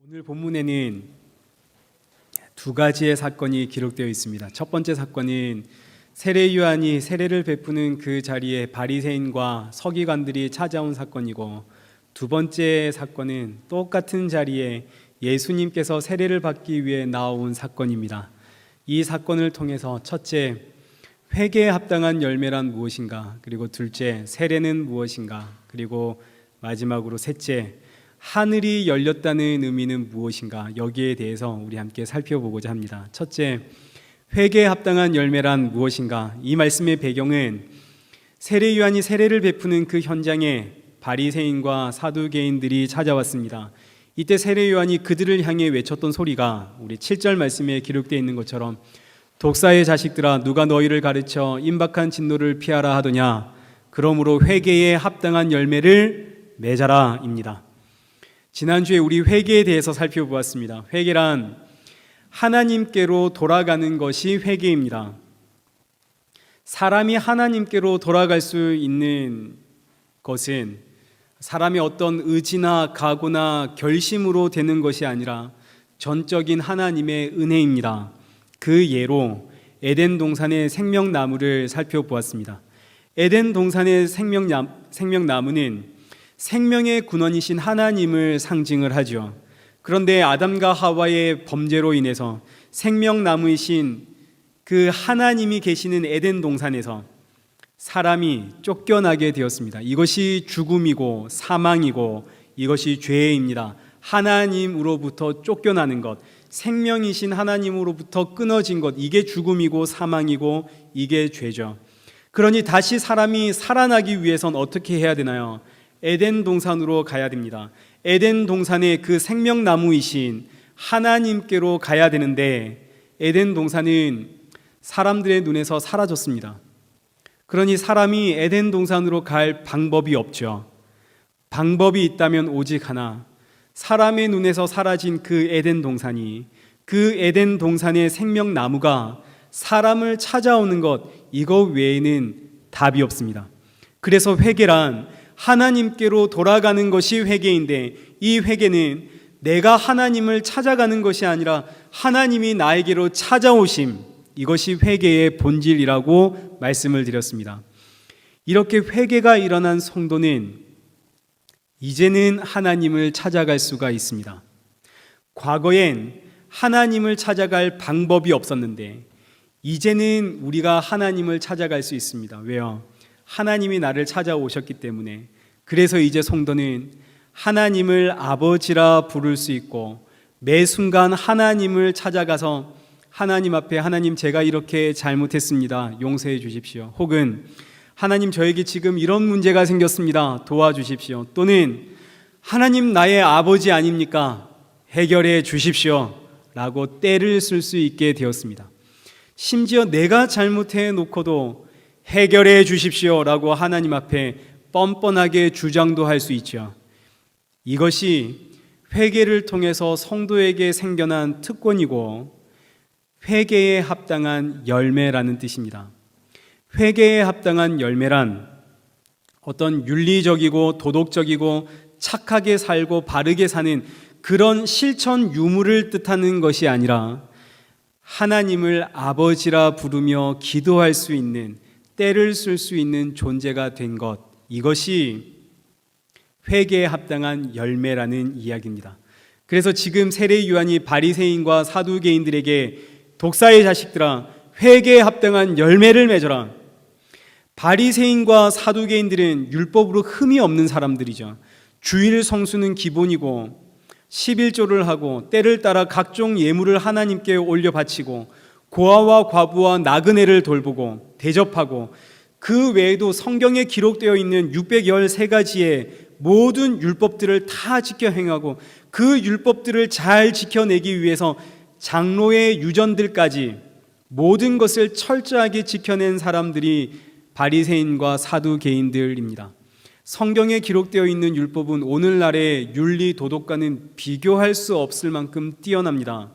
오늘 본문에는 두 가지의 사건이 기록되어 있습니다. 첫 번째 사건은 세례 요한이 세례를 베푸는 그 자리에 바리새인과 서기관들이 찾아온 사건이고, 두 번째 사건은 똑같은 자리에 예수님께서 세례를 받기 위해 나온 사건입니다. 이 사건을 통해서 첫째, 회개에 합당한 열매란 무엇인가, 그리고 둘째, 세례는 무엇인가, 그리고 마지막으로 셋째, 하늘이 열렸다는 의미는 무엇인가, 여기에 대해서 우리 함께 살펴보고자 합니다. 첫째, 회개에 합당한 열매란 무엇인가. 이 말씀의 배경은 세례 요한이 세례를 베푸는 그 현장에 바리새인과 사두개인들이 찾아왔습니다. 이때 세례 요한이 그들을 향해 외쳤던 소리가 우리 7절 말씀에 기록되어 있는 것처럼, 독사의 자식들아, 누가 너희를 가르쳐 임박한 진노를 피하라 하더냐, 그러므로 회개에 합당한 열매를 맺어라 입니다. 지난주에 우리 회개에 대해서 살펴보았습니다. 회개란 하나님께로 돌아가는 것이 회개입니다. 사람이 하나님께로 돌아갈 수 있는 것은 사람의 어떤 의지나 각오나 결심으로 되는 것이 아니라 전적인 하나님의 은혜입니다. 그 예로 에덴 동산의 생명나무를 살펴보았습니다. 에덴 동산의 생명나무는 생명의 근원이신 하나님을 상징을 하죠. 그런데 아담과 하와의 범죄로 인해서 생명나무이신 그 하나님이 계시는 에덴 동산에서 사람이 쫓겨나게 되었습니다. 이것이 죽음이고 사망이고 이것이 죄입니다. 하나님으로부터 쫓겨나는 것, 생명이신 하나님으로부터 끊어진 것, 이게 죽음이고 사망이고 이게 죄죠. 그러니 다시 사람이 살아나기 위해선 어떻게 해야 되나요? 에덴 동산으로 가야 됩니다. 에덴 동산의 그 생명나무이신 하나님께로 가야 되는데, 에덴 동산은 사람들의 눈에서 사라졌습니다. 그러니 사람이 에덴 동산으로 갈 방법이 없죠. 방법이 있다면 오직 하나, 사람의 눈에서 사라진 그 에덴 동산이, 그 에덴 동산의 생명나무가 사람을 찾아오는 것, 이거 외에는 답이 없습니다. 그래서 회개란 하나님께로 돌아가는 것이 회개인데, 이 회개는 내가 하나님을 찾아가는 것이 아니라 하나님이 나에게로 찾아오심, 이것이 회개의 본질이라고 말씀을 드렸습니다. 이렇게 회개가 일어난 성도는 이제는 하나님을 찾아갈 수가 있습니다. 과거엔 하나님을 찾아갈 방법이 없었는데 이제는 우리가 하나님을 찾아갈 수 있습니다. 왜요? 하나님이 나를 찾아오셨기 때문에. 그래서 이제 성도는 하나님을 아버지라 부를 수 있고, 매 순간 하나님을 찾아가서 하나님 앞에, 하나님 제가 이렇게 잘못했습니다, 용서해 주십시오. 혹은 하나님 저에게 지금 이런 문제가 생겼습니다, 도와주십시오. 또는 하나님 나의 아버지 아닙니까, 해결해 주십시오 라고 떼를 쓸 수 있게 되었습니다. 심지어 내가 잘못해 놓고도 해결해 주십시오 라고 하나님 앞에 뻔뻔하게 주장도 할 수 있죠. 이것이 회개를 통해서 성도에게 생겨난 특권이고 회개에 합당한 열매라는 뜻입니다. 회개에 합당한 열매란 어떤 윤리적이고 도덕적이고 착하게 살고 바르게 사는 그런 실천 유무를 뜻하는 것이 아니라 하나님을 아버지라 부르며 기도할 수 있는, 때를 쓸 수 있는 존재가 된 것, 이것이 회개에 합당한 열매라는 이야기입니다. 그래서 지금 세례 요한이 바리새인과 사두개인들에게 독사의 자식들아, 회개에 합당한 열매를 맺어라. 바리새인과 사두개인들은 율법으로 흠이 없는 사람들이죠. 주일 성수는 기본이고 11조를 하고 때를 따라 각종 예물을 하나님께 올려 바치고 고아와 과부와 나그네를 돌보고 대접하고, 그 외에도 성경에 기록되어 있는 613가지의 모든 율법들을 다 지켜 행하고, 그 율법들을 잘 지켜내기 위해서 장로의 유전들까지 모든 것을 철저하게 지켜낸 사람들이 바리새인과 사두개인들입니다. 성경에 기록되어 있는 율법은 오늘날의 윤리 도덕과는 비교할 수 없을 만큼 뛰어납니다.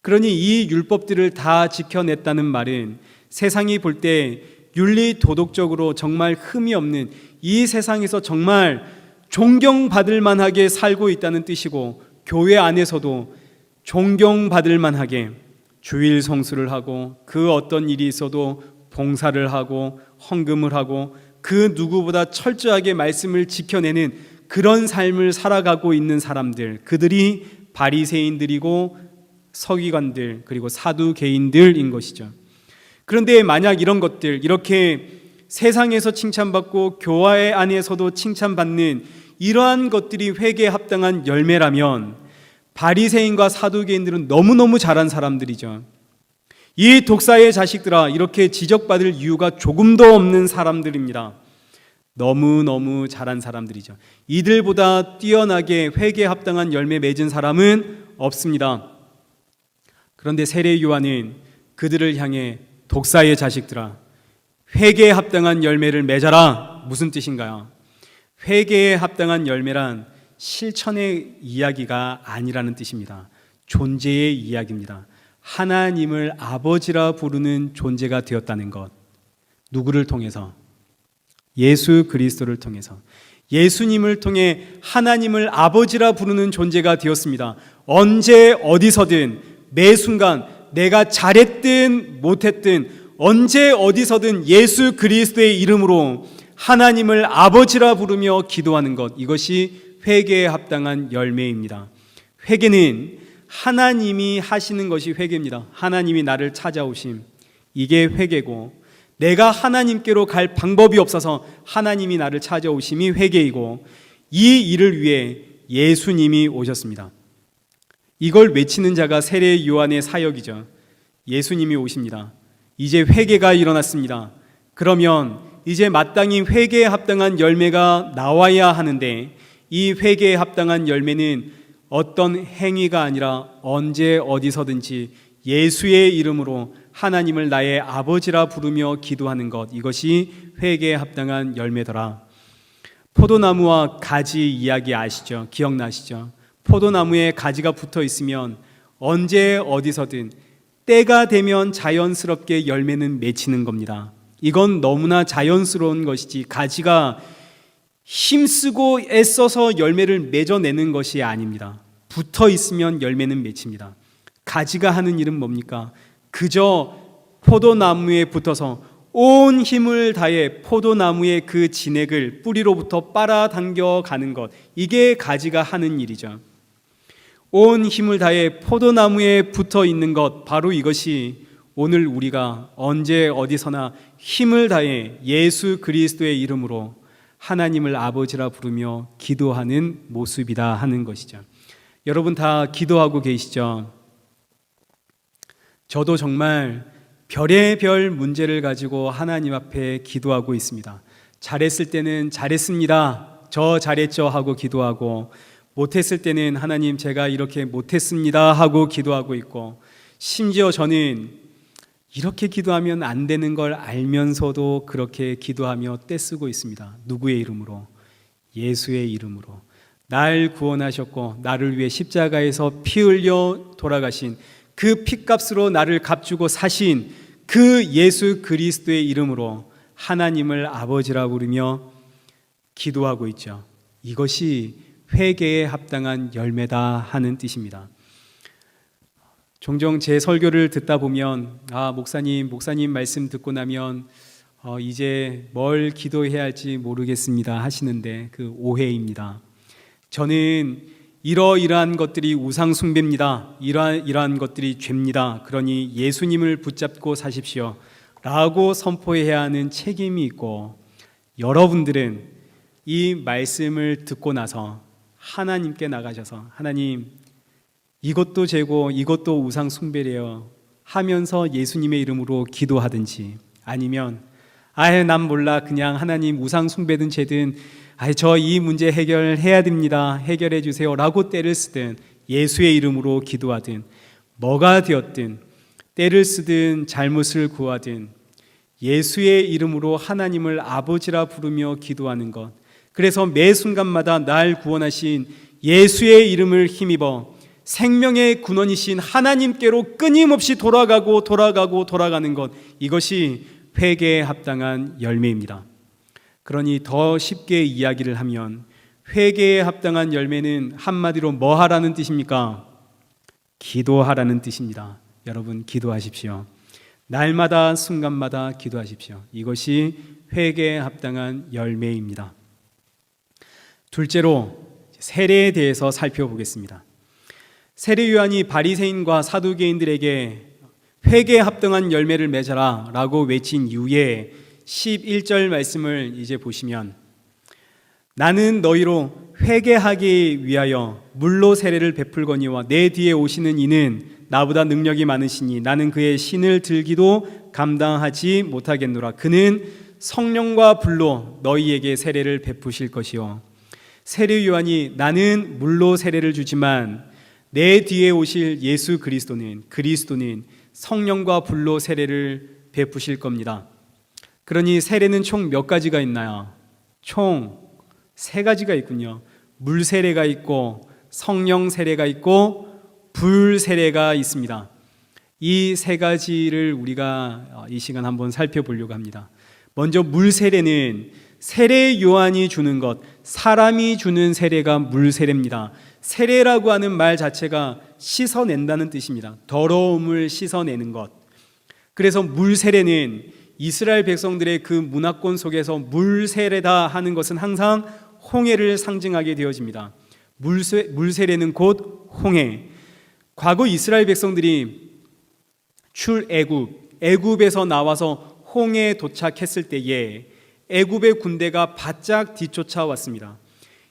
그러니 이 율법들을 다 지켜냈다는 말은 세상이 볼 때 윤리 도덕적으로 정말 흠이 없는, 이 세상에서 정말 존경받을 만하게 살고 있다는 뜻이고, 교회 안에서도 존경받을 만하게 주일 성수를 하고 그 어떤 일이 있어도 봉사를 하고 헌금을 하고 그 누구보다 철저하게 말씀을 지켜내는 그런 삶을 살아가고 있는 사람들, 그들이 바리새인들이고 서기관들 그리고 사두개인들인 것이죠. 그런데 만약 이런 것들, 이렇게 세상에서 칭찬받고 교회 안에서도 칭찬받는 이러한 것들이 회개에 합당한 열매라면 바리새인과 사두개인들은 너무너무 잘한 사람들이죠. 이 독사의 자식들아, 이렇게 지적받을 이유가 조금도 없는 사람들입니다. 너무너무 잘한 사람들이죠. 이들보다 뛰어나게 회개에 합당한 열매 맺은 사람은 없습니다. 그런데 세례 요한은 그들을 향해 독사의 자식들아, 회개에 합당한 열매를 맺어라. 무슨 뜻인가요? 회개에 합당한 열매란 실천의 이야기가 아니라는 뜻입니다. 존재의 이야기입니다. 하나님을 아버지라 부르는 존재가 되었다는 것. 누구를 통해서? 예수 그리스도를 통해서. 예수님을 통해 하나님을 아버지라 부르는 존재가 되었습니다. 언제 어디서든 매 순간 내가 잘했든 못했든 언제 어디서든 예수 그리스도의 이름으로 하나님을 아버지라 부르며 기도하는 것, 이것이 회개에 합당한 열매입니다. 회개는 하나님이 하시는 것이 회개입니다. 하나님이 나를 찾아오심, 이게 회개고, 내가 하나님께로 갈 방법이 없어서 하나님이 나를 찾아오심이 회개이고, 이 일을 위해 예수님이 오셨습니다. 이걸 외치는 자가 세례 요한의 사역이죠. 예수님이 오십니다. 이제 회개가 일어났습니다. 그러면 이제 마땅히 회개에 합당한 열매가 나와야 하는데, 이 회개에 합당한 열매는 어떤 행위가 아니라 언제 어디서든지 예수의 이름으로 하나님을 나의 아버지라 부르며 기도하는 것, 이것이 회개에 합당한 열매더라. 포도나무와 가지 이야기 아시죠? 기억나시죠? 포도나무에 가지가 붙어 있으면 언제 어디서든 때가 되면 자연스럽게 열매는 맺히는 겁니다. 이건 너무나 자연스러운 것이지, 가지가 힘쓰고 애써서 열매를 맺어내는 것이 아닙니다. 붙어 있으면 열매는 맺힙니다. 가지가 하는 일은 뭡니까? 그저 포도나무에 붙어서 온 힘을 다해 포도나무의 그 진액을 뿌리로부터 빨아당겨 가는 것, 이게 가지가 하는 일이죠. 온 힘을 다해 포도나무에 붙어 있는 것, 바로 이것이 오늘 우리가 언제 어디서나 힘을 다해 예수 그리스도의 이름으로 하나님을 아버지라 부르며 기도하는 모습이다 하는 것이죠. 여러분 다 기도하고 계시죠? 저도 정말 별의별 문제를 가지고 하나님 앞에 기도하고 있습니다. 잘했을 때는 잘했습니다, 저 잘했죠 하고 기도하고, 못했을 때는 하나님 제가 이렇게 못했습니다 하고 기도하고 있고, 심지어 저는 이렇게 기도하면 안 되는 걸 알면서도 그렇게 기도하며 떼쓰고 있습니다. 누구의 이름으로? 예수의 이름으로. 날 구원하셨고 나를 위해 십자가에서 피 흘려 돌아가신 그 핏값으로 나를 값주고 사신 그 예수 그리스도의 이름으로 하나님을 아버지라 부르며 기도하고 있죠. 이것이 회개에 합당한 열매다 하는 뜻입니다. 종종 제 설교를 듣다 보면 목사님 말씀 듣고 나면 이제 뭘 기도해야 할지 모르겠습니다 하시는데, 그 오해입니다. 저는 이러이러한 것들이 우상 숭배입니다, 이러한 것들이 죄입니다, 그러니 예수님을 붙잡고 사십시오 라고 선포해야 하는 책임이 있고, 여러분들은 이 말씀을 듣고 나서 하나님께 나가셔서 하나님, 이것도 죄고 이것도 우상 숭배래요 하면서 예수님의 이름으로 기도하든지, 아니면 난 몰라, 그냥 하나님 우상 숭배든 죄든 저 이 문제 해결해야 됩니다, 해결해 주세요 라고 때를 쓰든, 예수의 이름으로 기도하든, 뭐가 되었든 때를 쓰든 잘못을 구하든 예수의 이름으로 하나님을 아버지라 부르며 기도하는 것, 그래서 매 순간마다 날 구원하신 예수의 이름을 힘입어 생명의 근원이신 하나님께로 끊임없이 돌아가는 것, 이것이 회개에 합당한 열매입니다. 그러니 더 쉽게 이야기를 하면 회개에 합당한 열매는 한마디로 뭐 하라는 뜻입니까? 기도하라는 뜻입니다. 여러분, 기도하십시오. 날마다 순간마다 기도하십시오. 이것이 회개에 합당한 열매입니다. 둘째로 세례에 대해서 살펴보겠습니다. 세례 요한이 바리새인과 사두개인들에게 회개에 합당한 열매를 맺어라 라고 외친 이후에 11절 말씀을 이제 보시면, 나는 너희로 회개하기 위하여 물로 세례를 베풀거니와 내 뒤에 오시는 이는 나보다 능력이 많으시니 나는 그의 신을 들기도 감당하지 못하겠노라. 그는 성령과 불로 너희에게 세례를 베푸실 것이요. 세례 요한이 나는 물로 세례를 주지만 내 뒤에 오실 예수 그리스도는 성령과 불로 세례를 베푸실 겁니다. 그러니 세례는 총 몇 가지가 있나요? 총 3가지가 있군요. 물 세례가 있고 성령 세례가 있고 불 세례가 있습니다. 이 3가지를 우리가 이 시간 한번 살펴보려고 합니다. 먼저 물 세례는 세례 요한이 주는 것, 사람이 주는 세례가 물 세례입니다. 세례라고 하는 말 자체가 씻어낸다는 뜻입니다. 더러움을 씻어내는 것. 그래서 물 세례는 이스라엘 백성들의 그 문화권 속에서 물 세례다 하는 것은 항상 홍해를 상징하게 되어집니다. 물 세례는 곧 홍해. 과거 이스라엘 백성들이 애굽에서 나와서 홍해에 도착했을 때에 애굽의 군대가 바짝 뒤쫓아왔습니다.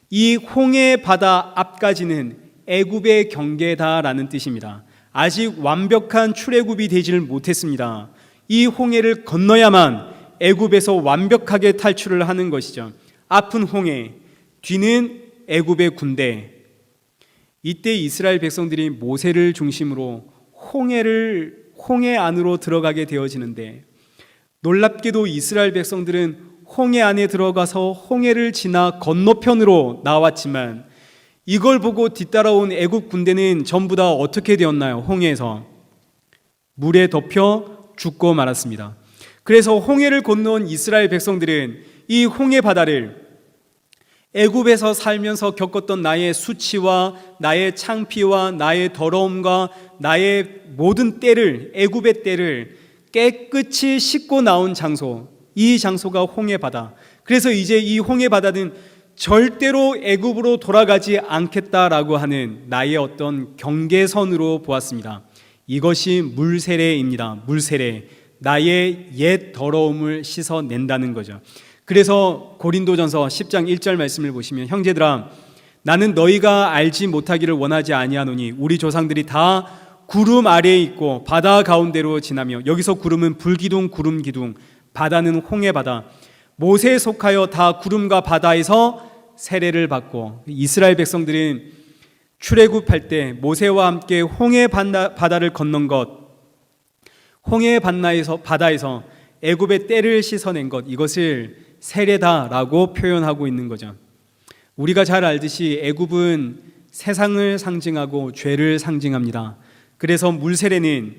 이 홍해 바다 앞까지는 애굽의 경계다라는 뜻입니다. 아직 완벽한 출애굽이 되지를 못했습니다. 이 홍해를 건너야만 애굽에서 완벽하게 탈출을 하는 것이죠. 앞은 홍해, 뒤는 애굽의 군대. 이때 이스라엘 백성들이 모세를 중심으로 홍해 안으로 들어가게 되어지는데, 놀랍게도 이스라엘 백성들은 홍해 안에 들어가서 홍해를 지나 건너편으로 나왔지만 이걸 보고 뒤따라온 애굽 군대는 전부 다 어떻게 되었나요? 홍해에서 물에 덮여 죽고 말았습니다. 그래서 홍해를 건너온 이스라엘 백성들은 이 홍해 바다를 애굽에서 살면서 겪었던 나의 수치와 나의 창피와 나의 더러움과 나의 모든 때를, 애굽의 때를 깨끗이 씻고 나온 장소, 이 장소가 홍해 바다. 그래서 이제 이 홍해 바다는 절대로 애굽으로 돌아가지 않겠다라고 하는 나의 어떤 경계선으로 보았습니다. 이것이 물세례입니다. 물세례. 나의 옛 더러움을 씻어낸다는 거죠. 그래서 고린도전서 10장 1절 말씀을 보시면, 형제들아 나는 너희가 알지 못하기를 원하지 아니하노니 우리 조상들이 다 구름 아래에 있고 바다 가운데로 지나며, 여기서 구름은 불기둥 구름 기둥, 바다는 홍해 바다, 모세에 속하여 다 구름과 바다에서 세례를 받고, 이스라엘 백성들은 출애굽할 때 모세와 함께 홍해 바다를 건넌 것, 홍해 바다에서 애굽의 때를 씻어낸 것, 이것을 세례다라고 표현하고 있는 거죠. 우리가 잘 알듯이 애굽은 세상을 상징하고 죄를 상징합니다. 그래서 물세례는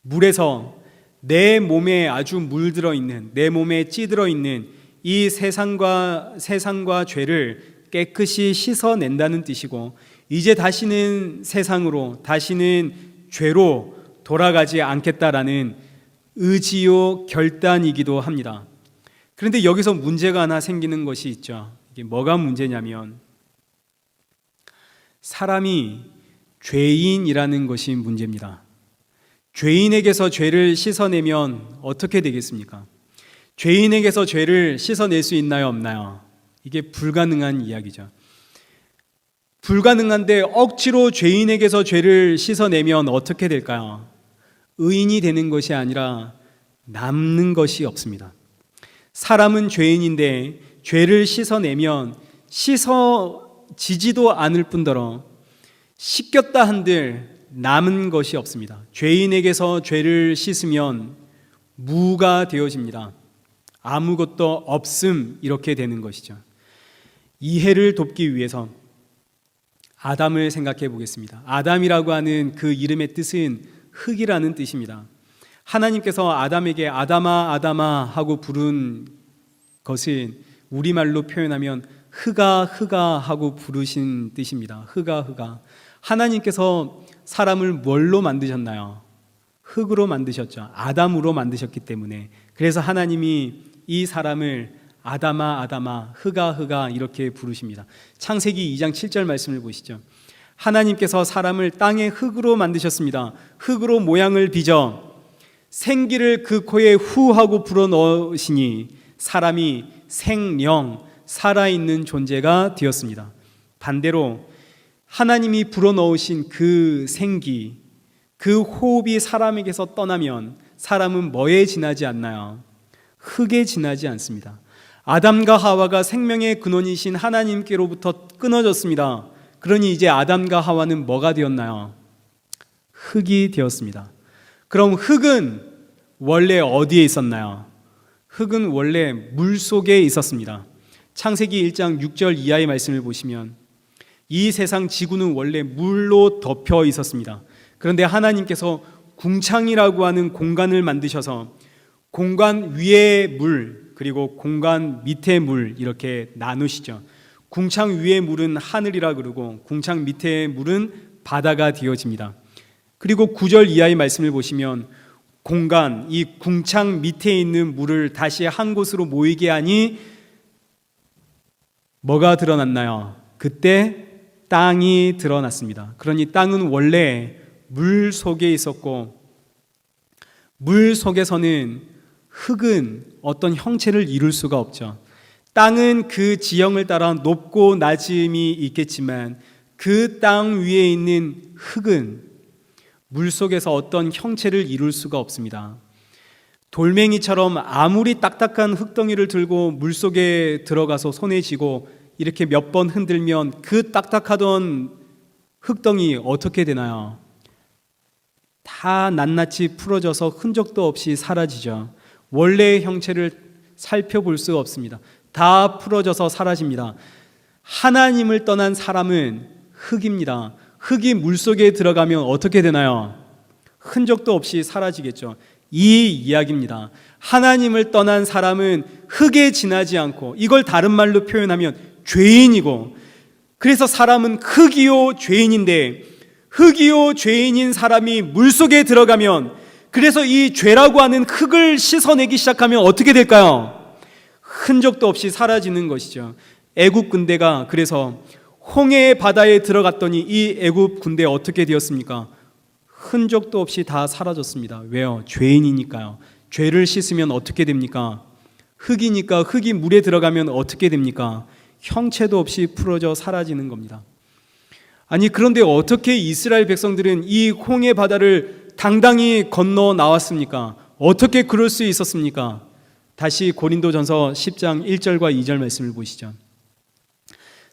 물에서 내 몸에 아주 물들어 있는, 내 몸에 찌들어 있는 이 세상과 죄를 깨끗이 씻어낸다는 뜻이고, 이제 다시는 세상으로, 다시는 죄로 돌아가지 않겠다라는 의지요 결단이기도 합니다. 그런데 여기서 문제가 하나 생기는 것이 있죠. 이게 뭐가 문제냐면, 사람이 죄인이라는 것이 문제입니다. 죄인에게서 죄를 씻어내면 어떻게 되겠습니까? 죄인에게서 죄를 씻어낼 수 있나요, 없나요? 이게 불가능한 이야기죠. 불가능한데 억지로 죄인에게서 죄를 씻어내면 어떻게 될까요? 의인이 되는 것이 아니라 남는 것이 없습니다. 사람은 죄인인데 죄를 씻어내면 씻어지지도 않을 뿐더러 씻겼다 한들 남은 것이 없습니다. 죄인에게서 죄를 씻으면 무가 되어집니다. 아무것도 없음, 이렇게 되는 것이죠. 이해를 돕기 위해서 아담을 생각해 보겠습니다. 아담이라고 하는 그 이름의 뜻은 흙이라는 뜻입니다. 하나님께서 아담에게 아담아 아담아 하고 부른 것은 우리말로 표현하면 흑아 흑아 하고 부르신 뜻입니다. 흑아 흑아. 하나님께서 사람을 뭘로 만드셨나요? 흙으로 만드셨죠. 아담으로 만드셨기 때문에. 그래서 하나님이 이 사람을 아담아 아담아 흑아 흑아 이렇게 부르십니다. 창세기 2장 7절 말씀을 보시죠. 하나님께서 사람을 땅의 흙으로 만드셨습니다. 흙으로 모양을 빚어 생기를 그 코에 후 하고 불어넣으시니 사람이 생령 살아있는 존재가 되었습니다. 반대로 하나님이 불어넣으신 그 생기, 그 호흡이 사람에게서 떠나면 사람은 뭐에 지나지 않나요? 흙에 지나지 않습니다. 아담과 하와가 생명의 근원이신 하나님께로부터 끊어졌습니다. 그러니 이제 아담과 하와는 뭐가 되었나요? 흙이 되었습니다. 그럼 흙은 원래 어디에 있었나요? 흙은 원래 물 속에 있었습니다. 창세기 1장 6절 이하의 말씀을 보시면 이 세상 지구는 원래 물로 덮여 있었습니다. 그런데 하나님께서 궁창이라고 하는 공간을 만드셔서 공간 위의 물 그리고 공간 밑의 물 이렇게 나누시죠. 궁창 위의 물은 하늘이라 그러고 궁창 밑의 물은 바다가 되어집니다. 그리고 9절 이하의 말씀을 보시면 공간, 이 궁창 밑에 있는 물을 다시 한 곳으로 모이게 하니 뭐가 드러났나요? 그때 땅이 드러났습니다. 그러니 땅은 원래 물 속에 있었고 물 속에서는 흙은 어떤 형체를 이룰 수가 없죠. 땅은 그 지형을 따라 높고 낮음이 있겠지만 그 땅 위에 있는 흙은 물 속에서 어떤 형체를 이룰 수가 없습니다. 돌멩이처럼 아무리 딱딱한 흙덩이를 들고 물 속에 들어가서 손에 쥐고 이렇게 몇 번 흔들면 그 딱딱하던 흙덩이 어떻게 되나요? 다 낱낱이 풀어져서 흔적도 없이 사라지죠. 원래의 형체를 살펴볼 수가 없습니다. 다 풀어져서 사라집니다. 하나님을 떠난 사람은 흙입니다. 흙이 물속에 들어가면 어떻게 되나요? 흔적도 없이 사라지겠죠. 이 이야기입니다. 하나님을 떠난 사람은 흙에 지나지 않고 이걸 다른 말로 표현하면 죄인이고 그래서 사람은 흙이요 죄인인데 흙이요 죄인인 사람이 물속에 들어가면 그래서 이 죄라고 하는 흙을 씻어내기 시작하면 어떻게 될까요? 흔적도 없이 사라지는 것이죠. 애굽 군대가 그래서 홍해의 바다에 들어갔더니 이 애굽 군대 어떻게 되었습니까? 흔적도 없이 다 사라졌습니다. 왜요? 죄인이니까요. 죄를 씻으면 어떻게 됩니까? 흙이니까 흙이 물에 들어가면 어떻게 됩니까? 형체도 없이 풀어져 사라지는 겁니다. 아니 그런데 어떻게 이스라엘 백성들은 이 홍해 바다를 당당히 건너 나왔습니까? 어떻게 그럴 수 있었습니까? 다시 고린도전서 10장 1절과 2절 말씀을 보시죠.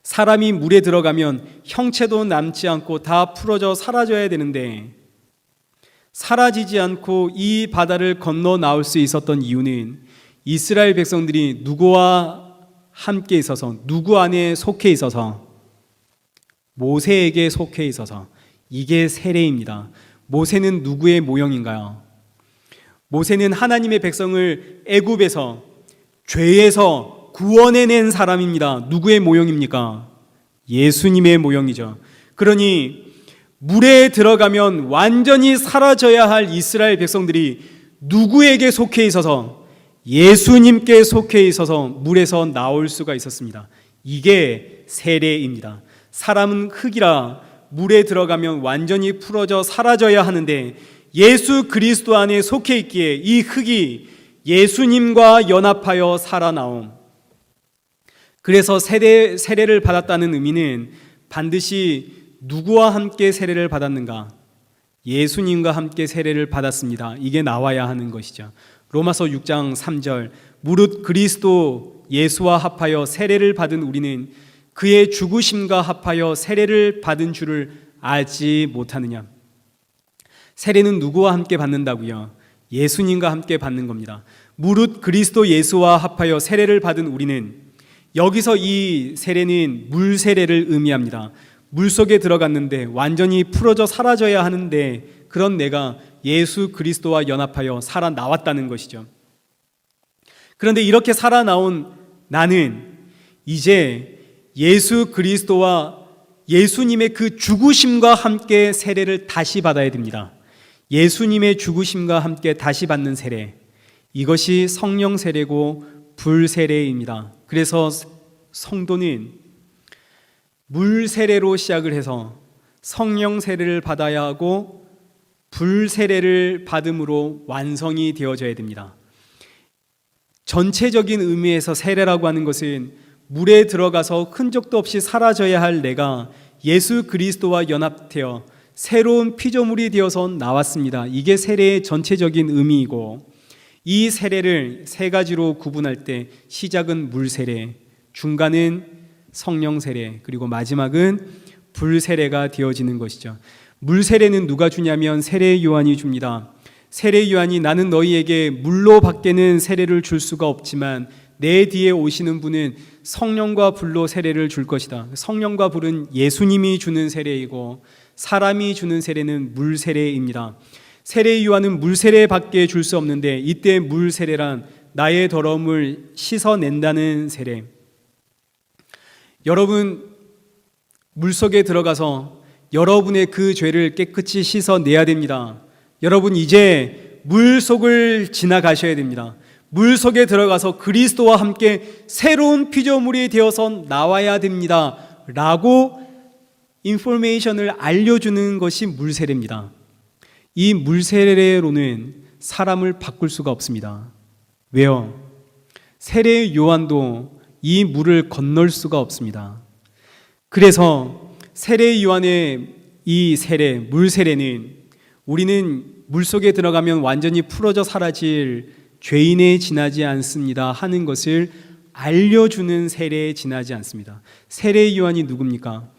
사람이 물에 들어가면 형체도 남지 않고 다 풀어져 사라져야 되는데 사라지지 않고 이 바다를 건너 나올 수 있었던 이유는 이스라엘 백성들이 누구와 함께 있어서 누구 안에 속해 있어서 모세에게 속해 있어서 이게 세례입니다. 모세는 누구의 모형인가요? 모세는 하나님의 백성을 애굽에서 죄에서 구원해낸 사람입니다. 누구의 모형입니까? 예수님의 모형이죠. 그러니 물에 들어가면 완전히 사라져야 할 이스라엘 백성들이 누구에게 속해 있어서 예수님께 속해 있어서 물에서 나올 수가 있었습니다. 이게 세례입니다. 사람은 흙이라 물에 들어가면 완전히 풀어져 사라져야 하는데 예수 그리스도 안에 속해 있기에 이 흙이 예수님과 연합하여 살아나옴. 그래서 세례를 받았다는 의미는 반드시 누구와 함께 세례를 받았는가? 예수님과 함께 세례를 받았습니다. 이게 나와야 하는 것이죠. 로마서 6장 3절 무릇 그리스도 예수와 합하여 세례를 받은 우리는 그의 죽으심과 합하여 세례를 받은 줄을 알지 못하느냐. 세례는 누구와 함께 받는다고요? 예수님과 함께 받는 겁니다. 무릇 그리스도 예수와 합하여 세례를 받은 우리는 여기서 이 세례는 물 세례를 의미합니다. 물속에 들어갔는데 완전히 풀어져 사라져야 하는데 그런 내가 예수 그리스도와 연합하여 살아나왔다는 것이죠. 그런데 이렇게 살아나온 나는 이제 예수 그리스도와 예수님의 그 죽으심과 함께 세례를 다시 받아야 됩니다. 예수님의 죽으심과 함께 다시 받는 세례, 이것이 성령 세례고 불세례입니다. 그래서 성도는 물 세례로 시작을 해서 성령 세례를 받아야 하고 불세례를 받음으로 완성이 되어져야 됩니다. 전체적인 의미에서 세례라고 하는 것은 물에 들어가서 흔적도 없이 사라져야 할 내가 예수 그리스도와 연합되어 새로운 피조물이 되어서 나왔습니다. 이게 세례의 전체적인 의미이고, 이 세례를 세 가지로 구분할 때 시작은 물 세례, 중간은 성령 세례, 그리고 마지막은 불 세례가 되어지는 것이죠. 물 세례는 누가 주냐면 세례 요한이 줍니다. 세례 요한이 나는 너희에게 물로 밖에는 세례를 줄 수가 없지만 내 뒤에 오시는 분은 성령과 불로 세례를 줄 것이다. 성령과 불은 예수님이 주는 세례이고 사람이 주는 세례는 물 세례입니다. 세례 요한은 물 세례밖에 줄 수 없는데, 이때 물 세례란 나의 더러움을 씻어낸다는 세례. 여러분, 물속에 들어가서 여러분의 그 죄를 깨끗이 씻어내야 됩니다. 여러분, 이제 물속을 지나가셔야 됩니다. 물속에 들어가서 그리스도와 함께 새로운 피조물이 되어서 나와야 됩니다 라고 인포메이션을 알려주는 것이 물세례입니다. 이 물세례로는 사람을 바꿀 수가 없습니다. 왜요? 세례 요한도 이 물을 건널 수가 없습니다. 그래서 세례 요한의 이 세례, 물세례는 우리는 물속에 들어가면 완전히 풀어져 사라질 죄인에 지나지 않습니다 하는 것을 알려주는 세례에 지나지 않습니다. 세례 요한이 누굽니까?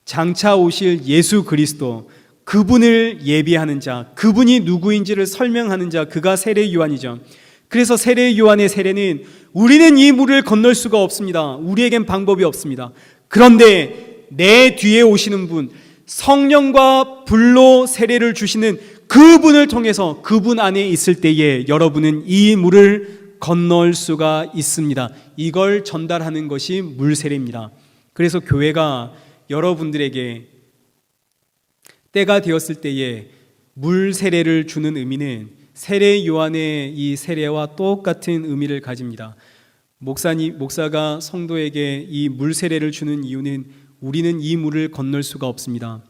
장차 오실 예수 그리스도, 그분을 예비하는 자, 그분이 누구인지를 설명하는 자, 그가 세례 요한이죠. 그래서 세례 요한의 세례는 우리는 이 물을 건널 수가 없습니다. 우리에겐 방법이 없습니다. 그런데 내 뒤에 오시는 분, 성령과 불로 세례를 주시는 그분을 통해서 그분 안에 있을 때에 여러분은 이 물을 건널 수가 있습니다. 이걸 전달하는 것이 물세례입니다. 그래서 교회가 여러분들에게 때가 되었을 때에 물세례를 주는 의미는 세례 요한의 이 세례와 똑같은 의미를 가집니다. 목사가 성도에게 이 물세례를 주는 이유는 우리는 이 물을 건널 수가 없습니다.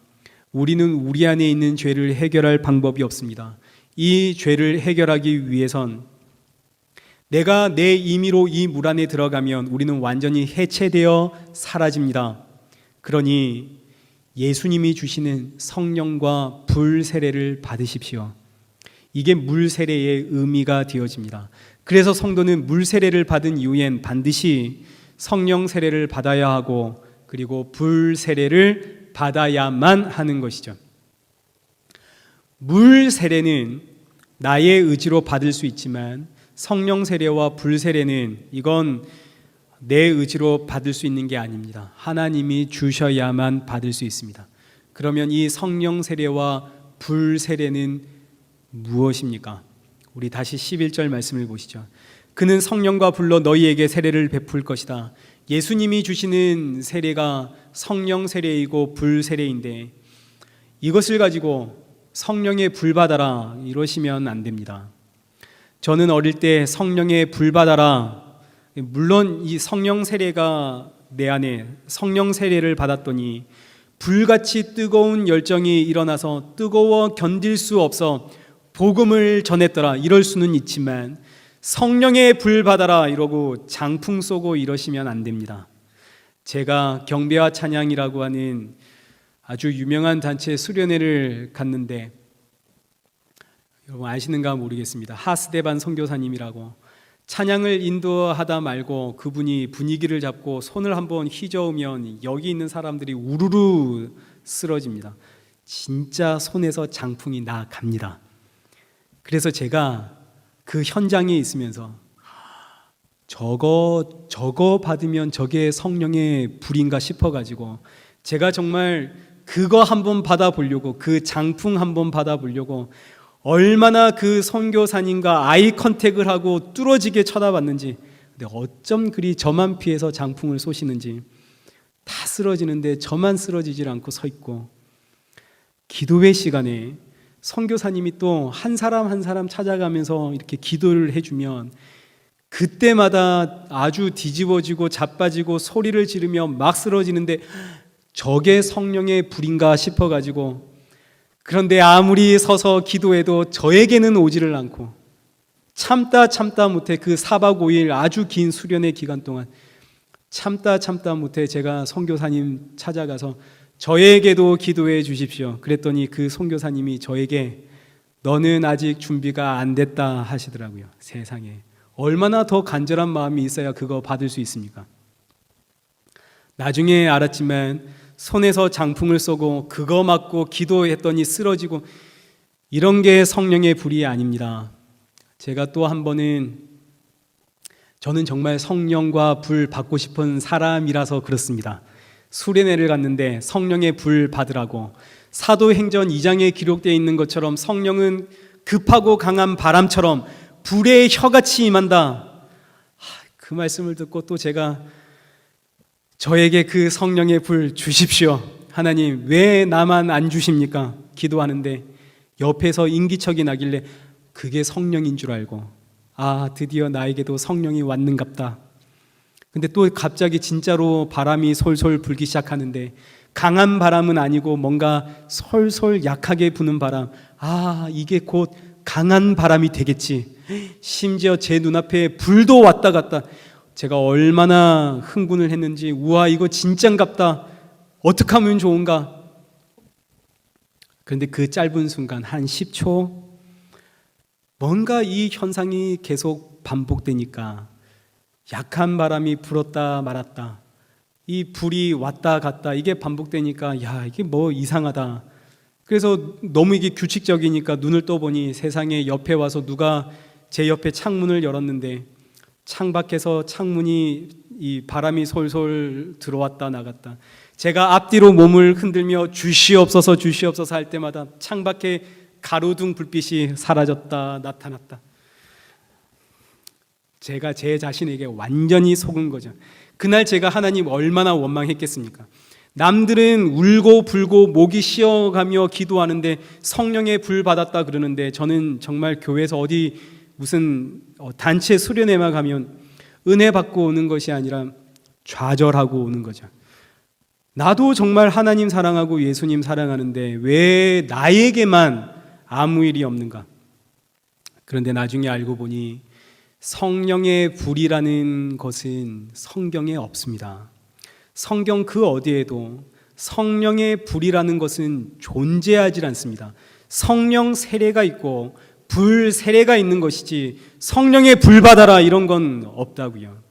우리는 우리 안에 있는 죄를 해결할 방법이 없습니다. 이 죄를 해결하기 위해선 내가 내 임의로 이 물 안에 들어가면 우리는 완전히 해체되어 사라집니다. 그러니 예수님이 주시는 성령과 불 세례를 받으십시오. 이게 물 세례의 의미가 되어집니다. 그래서 성도는 물 세례를 받은 이후엔 반드시 성령 세례를 받아야 하고, 그리고 불 세례를 받아야만 하는 것이죠. 물 세례는 나의 의지로 받을 수 있지만 성령 세례와 불 세례는 이건 내 의지로 받을 수 있는 게 아닙니다. 하나님이 주셔야만 받을 수 있습니다. 그러면 이 성령 세례와 불 세례는 무엇입니까? 우리 다시 11절 말씀을 보시죠. 그는 성령과 불로 너희에게 세례를 베풀 것이다. 예수님이 주시는 세례가 성령 세례이고 불 세례인데, 이것을 가지고 성령의 불 받아라 이러시면 안 됩니다. 저는 어릴 때 성령의 불 받아라, 물론 이 성령 세례가 내 안에 성령 세례를 받았더니 불같이 뜨거운 열정이 일어나서 뜨거워 견딜 수 없어 복음을 전했더라 이럴 수는 있지만, 성령의 불 받아라 이러고 장풍 쏘고 이러시면 안 됩니다. 제가 경배와 찬양이라고 하는 아주 유명한 단체 수련회를 갔는데, 여러분 아시는가 모르겠습니다. 하스데반 선교사님이라고 찬양을 인도하다 말고 그분이 분위기를 잡고 손을 한번 휘저으면 여기 있는 사람들이 우르르 쓰러집니다. 진짜 손에서 장풍이 나갑니다. 그래서 제가 그 현장에 있으면서 저거 받으면 저게 성령의 불인가 싶어가지고 제가 정말 그거 한번 받아보려고, 그 장풍 한번 받아보려고 얼마나 그 선교사님과 아이 컨택을 하고 뚫어지게 쳐다봤는지, 근데 어쩜 그리 저만 피해서 장풍을 쏘시는지 다 쓰러지는데 저만 쓰러지질 않고 서 있고, 기도회 시간에 선교사님이 또 한 사람 한 사람 찾아가면서 이렇게 기도를 해주면 그때마다 아주 뒤집어지고 자빠지고 소리를 지르며 막 쓰러지는데 저게 성령의 불인가 싶어가지고, 그런데 아무리 서서 기도해도 저에게는 오지를 않고 참다 못해 그 4박 5일 아주 긴 수련의 기간 동안 참다 못해 제가 선교사님 찾아가서 저에게도 기도해 주십시오. 그랬더니 그 선교사님이 저에게 너는 아직 준비가 안 됐다 하시더라고요. 세상에 얼마나 더 간절한 마음이 있어야 그거 받을 수 있습니까? 나중에 알았지만 손에서 장풍을 쏘고 그거 맞고 기도했더니 쓰러지고 이런 게 성령의 불이 아닙니다. 제가 또 한 번은 저는 정말 성령과 불 받고 싶은 사람이라서 그렇습니다. 수련회를 갔는데 성령의 불 받으라고 사도행전 2장에 기록되어 있는 것처럼 성령은 급하고 강한 바람처럼 불의 혀같이 임한다. 그 말씀을 듣고 또 제가 저에게 그 성령의 불 주십시오. 하나님 왜 나만 안 주십니까? 기도하는데 옆에서 인기척이 나길래 그게 성령인 줄 알고 드디어 나에게도 성령이 왔는갑다. 근데 또 갑자기 진짜로 바람이 솔솔 불기 시작하는데 강한 바람은 아니고 뭔가 솔솔 약하게 부는 바람. 이게 곧 강한 바람이 되겠지. 심지어 제 눈앞에 불도 왔다 갔다. 제가 얼마나 흥분을 했는지, 우와 이거 진짠갑다. 어떻게 하면 좋은가? 그런데 그 짧은 순간 한 10초 뭔가 이 현상이 계속 반복되니까 약한 바람이 불었다 말았다, 이 불이 왔다 갔다 이게 반복되니까 이게 뭐 이상하다. 그래서 너무 이게 규칙적이니까 눈을 떠보니 세상에 옆에 와서 누가 제 옆에 창문을 열었는데 창밖에서 창문이 이 바람이 솔솔 들어왔다 나갔다. 제가 앞뒤로 몸을 흔들며 주시옵소서 할 때마다 창밖에 가로등 불빛이 사라졌다 나타났다. 제가 제 자신에게 완전히 속은 거죠. 그날 제가 하나님 얼마나 원망했겠습니까? 남들은 울고 불고 목이 쉬어가며 기도하는데 성령의 불 받았다 그러는데 저는 정말 교회에서 어디 무슨 단체 수련회만 가면 은혜 받고 오는 것이 아니라 좌절하고 오는 거죠. 나도 정말 하나님 사랑하고 예수님 사랑하는데 왜 나에게만 아무 일이 없는가? 그런데 나중에 알고 보니 성령의 불이라는 것은 성경에 없습니다. 성경 그 어디에도 성령의 불이라는 것은 존재하지 않습니다. 성령 세례가 있고 불 세례가 있는 것이지 성령의 불 받아라 이런 건 없다고요.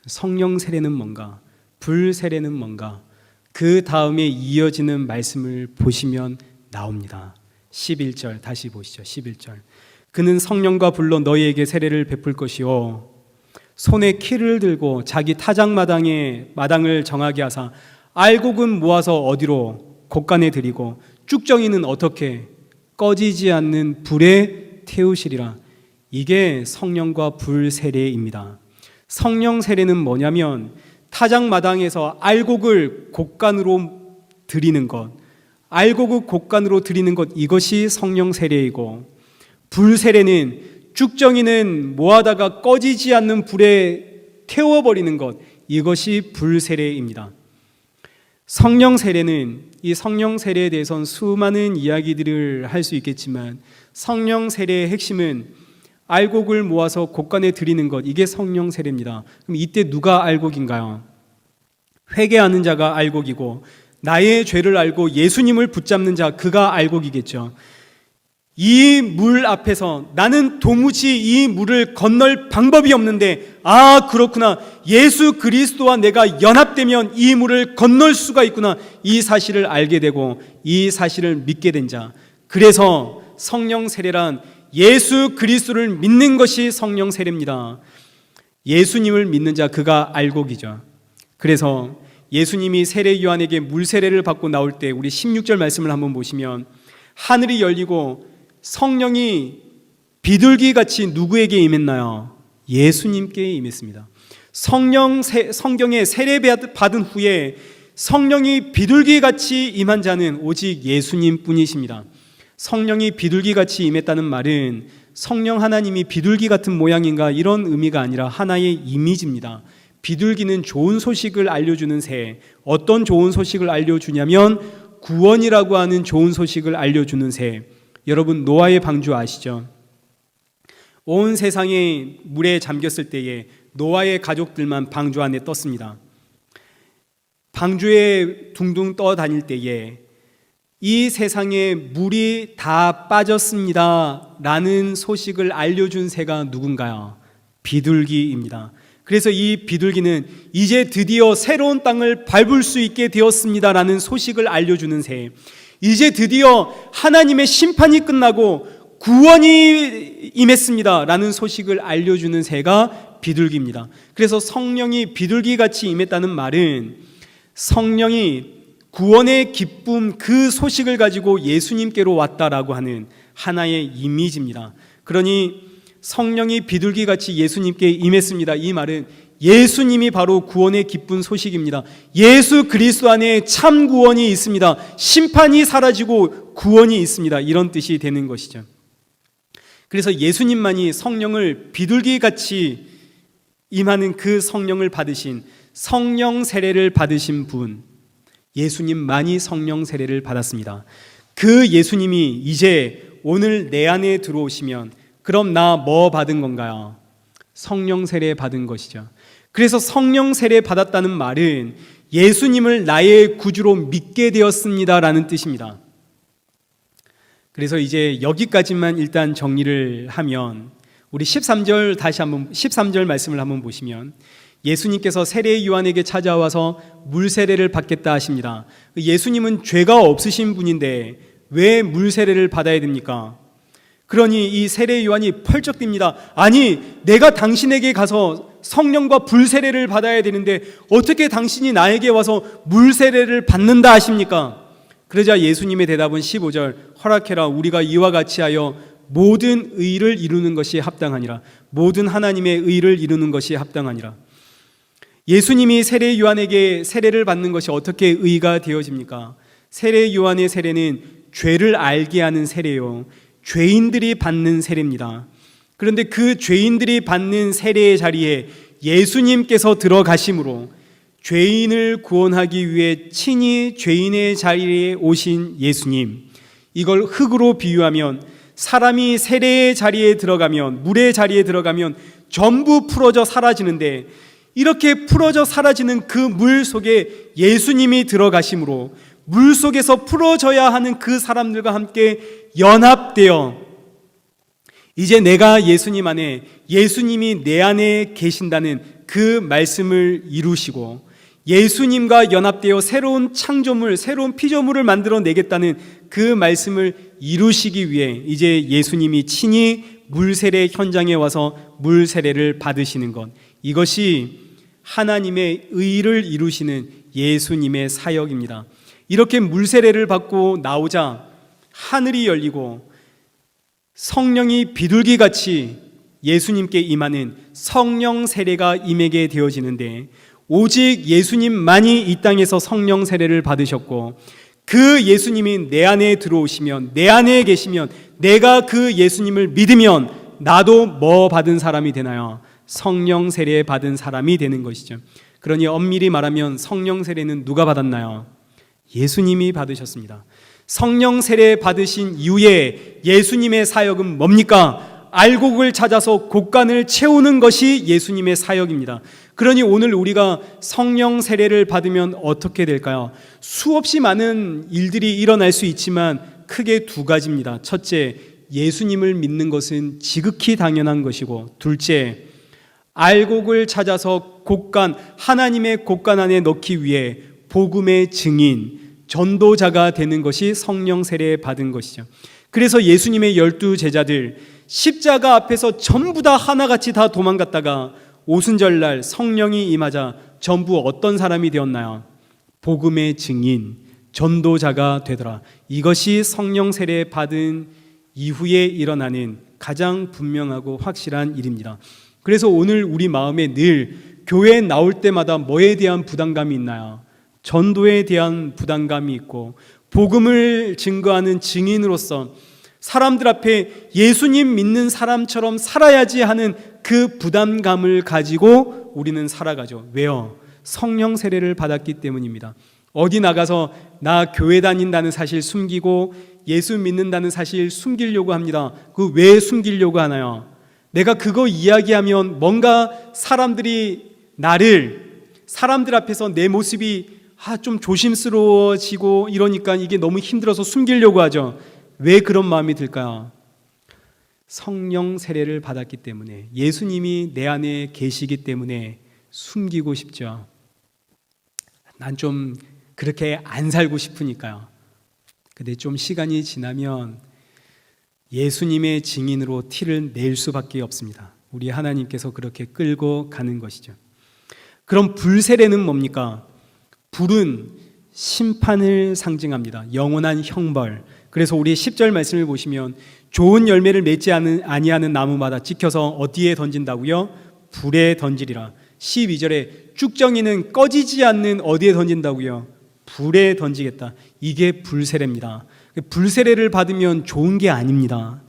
성령 세례는 뭔가, 불 세례는 뭔가, 그 다음에 이어지는 말씀을 보시면 나옵니다. 11절 다시 보시죠. 11절. 그는 성령과 불로 너희에게 세례를 베풀 것이요 손에 키를 들고 자기 타작마당을 정하게 하사 알곡은 모아서 어디로 곳간에 들이고 쭉정이는 어떻게 꺼지지 않는 불에 태우시리라. 이게 성령과 불 세례입니다. 성령 세례는 뭐냐면 타작마당에서 알곡을 곳간으로 드리는 것, 알곡을 곳간으로 드리는 것, 이것이 성령 세례이고, 불 세례는 쭉정이는 모아다가 꺼지지 않는 불에 태워버리는 것, 이것이 불 세례입니다. 성령 세례는, 이 성령 세례에 대해서는 수많은 이야기들을 할 수 있겠지만 성령 세례의 핵심은 알곡을 모아서 곳간에 드리는 것, 이게 성령 세례입니다. 그럼 이때 누가 알곡인가요? 회개하는 자가 알곡이고 나의 죄를 알고 예수님을 붙잡는 자, 그가 알곡이겠죠. 이 물 앞에서 나는 도무지 이 물을 건널 방법이 없는데 그렇구나, 예수 그리스도와 내가 연합되면 이 물을 건널 수가 있구나, 이 사실을 알게 되고 이 사실을 믿게 된 자, 그래서 성령 세례란 예수 그리스도를 믿는 것이 성령 세례입니다. 예수님을 믿는 자, 그가 알곡이죠. 그래서 예수님이 세례 요한에게 물 세례를 받고 나올 때 우리 16절 말씀을 한번 보시면 하늘이 열리고 성령이 비둘기같이 누구에게 임했나요? 예수님께 임했습니다. 성경에 세례 받은 후에 성령이 비둘기같이 임한 자는 오직 예수님 뿐이십니다. 성령이 비둘기같이 임했다는 말은 성령 하나님이 비둘기 같은 모양인가 이런 의미가 아니라 하나의 이미지입니다. 비둘기는 좋은 소식을 알려주는 새. 어떤 좋은 소식을 알려주냐면 구원이라고 하는 좋은 소식을 알려주는 새. 여러분 노아의 방주 아시죠? 온 세상이 물에 잠겼을 때에 노아의 가족들만 방주 안에 떴습니다. 방주에 둥둥 떠다닐 때에 이 세상에 물이 다 빠졌습니다 라는 소식을 알려준 새가 누군가요? 비둘기입니다. 그래서 이 비둘기는 이제 드디어 새로운 땅을 밟을 수 있게 되었습니다 라는 소식을 알려주는 새. 이제 드디어 하나님의 심판이 끝나고 구원이 임했습니다 라는 소식을 알려주는 새가 비둘기입니다. 그래서 성령이 비둘기같이 임했다는 말은 성령이 구원의 기쁨 그 소식을 가지고 예수님께로 왔다라고 하는 하나의 이미지입니다. 그러니 성령이 비둘기같이 예수님께 임했습니다. 이 말은 예수님이 바로 구원의 기쁜 소식입니다. 예수 그리스도 안에 참 구원이 있습니다. 심판이 사라지고 구원이 있습니다. 이런 뜻이 되는 것이죠. 그래서 예수님만이 성령을 비둘기같이 임하는 그 성령을 받으신 성령 세례를 받으신 분, 예수님만이 성령 세례를 받았습니다. 그 예수님이 이제 오늘 내 안에 들어오시면 그럼 나 뭐 받은 건가요? 성령 세례 받은 것이죠. 그래서 성령 세례 받았다는 말은 예수님을 나의 구주로 믿게 되었습니다라는 뜻입니다. 그래서 이제 여기까지만 일단 정리를 하면 우리 13절 말씀을 한번 보시면 예수님께서 세례 요한에게 찾아와서 물 세례를 받겠다 하십니다. 예수님은 죄가 없으신 분인데 왜 물 세례를 받아야 됩니까? 그러니 이 세례 요한이 펄쩍 뜁니다. 아니, 내가 당신에게 가서 성령과 불 세례를 받아야 되는데 어떻게 당신이 나에게 와서 물 세례를 받는다 하십니까? 그러자 예수님의 대답은 15절, 허락해라. 우리가 이와 같이 하여 모든 의를 이루는 것이 합당하니라. 모든 하나님의 의를 이루는 것이 합당하니라. 예수님이 세례 요한에게 세례를 받는 것이 어떻게 의가 되어집니까? 세례 요한의 세례는 죄를 알게 하는 세례요, 죄인들이 받는 세례입니다. 그런데 그 죄인들이 받는 세례의 자리에 예수님께서 들어가심으로 죄인을 구원하기 위해 친히 죄인의 자리에 오신 예수님, 이걸 흙으로 비유하면 사람이 세례의 자리에 들어가면, 물의 자리에 들어가면 전부 풀어져 사라지는데, 이렇게 풀어져 사라지는 그 물 속에 예수님이 들어가심으로 물 속에서 풀어져야 하는 그 사람들과 함께 연합되어 이제 내가 예수님 안에, 예수님이 내 안에 계신다는 그 말씀을 이루시고 예수님과 연합되어 새로운 창조물, 새로운 피조물을 만들어내겠다는 그 말씀을 이루시기 위해 이제 예수님이 친히 물세례 현장에 와서 물세례를 받으시는 것, 이것이 하나님의 의를 이루시는 예수님의 사역입니다. 이렇게 물세례를 받고 나오자 하늘이 열리고 성령이 비둘기같이 예수님께 임하는 성령 세례가 임하게 되어지는데, 오직 예수님만이 이 땅에서 성령 세례를 받으셨고 그 예수님이 내 안에 들어오시면, 내 안에 계시면, 내가 그 예수님을 믿으면 나도 뭐 받은 사람이 되나요? 성령 세례 받은 사람이 되는 것이죠. 그러니 엄밀히 말하면 성령 세례는 누가 받았나요? 예수님이 받으셨습니다. 성령 세례 받으신 이후에 예수님의 사역은 뭡니까? 알곡을 찾아서 곡간을 채우는 것이 예수님의 사역입니다. 그러니 오늘 우리가 성령 세례를 받으면 어떻게 될까요? 수없이 많은 일들이 일어날 수 있지만 크게 두 가지입니다. 첫째, 예수님을 믿는 것은 지극히 당연한 것이고, 둘째, 알곡을 찾아서 곡간, 하나님의 곡간 안에 넣기 위해 복음의 증인, 전도자가 되는 것이 성령 세례 받은 것이죠. 그래서 예수님의 12제자들 십자가 앞에서 전부 다 하나같이 다 도망갔다가 오순절날 성령이 임하자 전부 어떤 사람이 되었나요? 복음의 증인, 전도자가 되더라. 이것이 성령 세례 받은 이후에 일어나는 가장 분명하고 확실한 일입니다. 그래서 오늘 우리 마음에 늘 교회에 나올 때마다 뭐에 대한 부담감이 있나요? 전도에 대한 부담감이 있고, 복음을 증거하는 증인으로서 사람들 앞에 예수님 믿는 사람처럼 살아야지 하는 그 부담감을 가지고 우리는 살아가죠. 왜요? 성령 세례를 받았기 때문입니다. 어디 나가서 나 교회 다닌다는 사실 숨기고 예수 믿는다는 사실 숨기려고 합니다. 그 왜 숨기려고 하나요? 내가 그거 이야기하면 뭔가 사람들이 사람들 앞에서 내 모습이 좀 조심스러워지고 이러니까 이게 너무 힘들어서 숨기려고 하죠. 왜 그런 마음이 들까요? 성령 세례를 받았기 때문에, 예수님이 내 안에 계시기 때문에 숨기고 싶죠. 난 좀 그렇게 안 살고 싶으니까요. 근데 좀 시간이 지나면 예수님의 증인으로 티를 낼 수밖에 없습니다. 우리 하나님께서 그렇게 끌고 가는 것이죠. 그럼 불세례는 뭡니까? 불은 심판을 상징합니다. 영원한 형벌. 그래서 우리 10절 말씀을 보시면 좋은 열매를 맺지 아니하는 나무마다 찍혀서 어디에 던진다고요? 불에 던지리라. 12절에 쭉정이는 꺼지지 않는 어디에 던진다고요? 불에 던지겠다. 이게 불세례입니다. 불세례를 받으면 좋은 게 아닙니다.